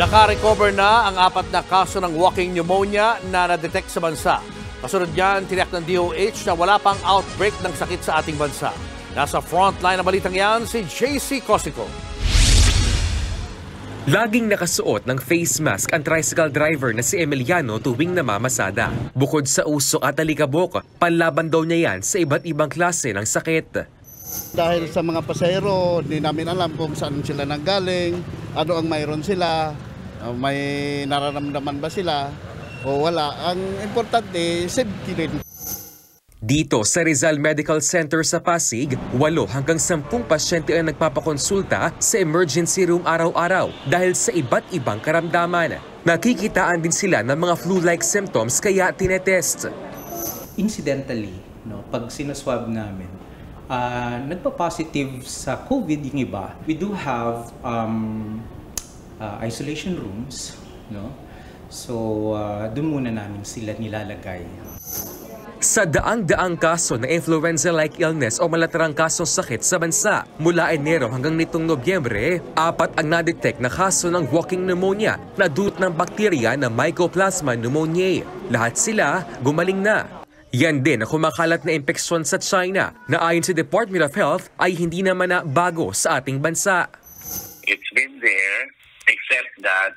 Naka-recover na ang 4 na kaso ng walking pneumonia na na-detect sa bansa. Kasunod niyan, tiniyak ng DOH na wala pang outbreak ng sakit sa ating bansa. Nasa frontline ng balitang yan si JC Cosico. Laging nakasuot ng face mask ang tricycle driver na si Emiliano tuwing namamasada. Bukod sa uso at alikabok, panlaban daw niya yan sa iba't ibang klase ng sakit. Dahil sa mga pasahero, hindi namin alam kung saan sila nanggaling, ano ang mayroon sila, may nararamdaman ba sila o wala. Ang importante, safety din. Dito sa Rizal Medical Center sa Pasig, 8 hanggang 10 pasyente ang nagpapakonsulta sa emergency room araw-araw dahil sa iba't ibang karamdaman. Nakikitaan din sila ng mga flu-like symptoms kaya tinetest. Incidentally, pag sinuswab namin, nagpa-positive sa COVID yung iba. We do have isolation rooms, so doon muna namin sila nilalagay. Sa daang-daang kaso ng influenza-like illness o malatarang kasong sakit sa bansa, mula Enero hanggang nitong Nobyembre, 4 ang na-detect na kaso ng walking pneumonia na dulot ng bakterya na Mycoplasma pneumoniae. Lahat sila gumaling na. Yan din ang kumakalat na impeksyon sa China na ayon sa Department of Health ay hindi naman na bago sa ating bansa. It's been there, except that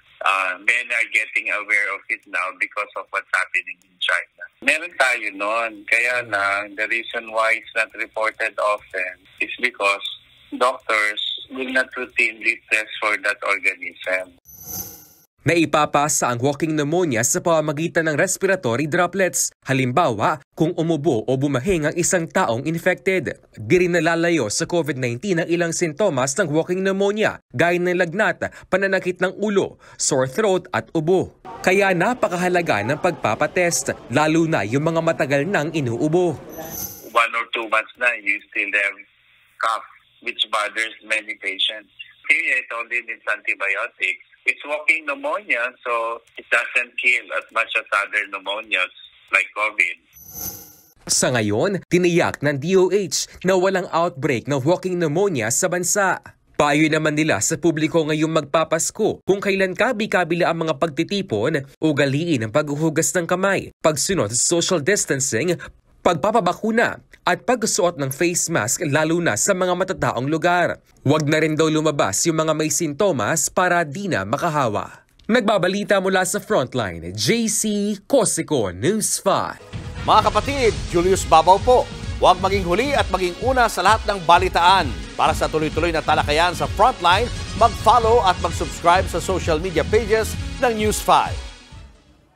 men are getting aware of it now because of what's happening in China. Meron tayo noon, kaya lang the reason why it's not reported often is because doctors will not routinely test for that organism. Naipapasa ang walking pneumonia sa pamamagitan ng respiratory droplets. Halimbawa, kung umubo o bumahing ang isang taong infected. Di rin nalalayo sa COVID-19 ang ilang sintomas ng walking pneumonia, gaya ng lagnat, pananakit ng ulo, sore throat at ubo. Kaya napakahalaga ng pagpapatest, lalo na yung mga matagal nang inuubo. 1 or 2 months na, you still have cough, which bothers many patients. Here, it only needs antibiotics. It's walking pneumonia, so it doesn't kill as much as other pneumonias like COVID. Sa ngayon, tiniyak ng DOH na walang outbreak ng walking pneumonia sa bansa. Payo naman nila sa publiko ngayong magpapasko kung kailan kabi-kabila ang mga pagtitipon, ugaliin ang paghuhugas ng kamay, pagsunod sa social distancing, pagpapabakuna at pagsuot ng face mask lalo na sa mga matataong lugar. Huwag na rin daw lumabas yung mga may sintomas para di na makahawa. Nagbabalita mula sa Frontline, JC Cosico, News 5. Mga kapatid, Julius Babaw po. Huwag maging huli at maging una sa lahat ng balitaan. Para sa tuloy-tuloy na talakayan sa Frontline, mag-follow at mag-subscribe sa social media pages ng News 5.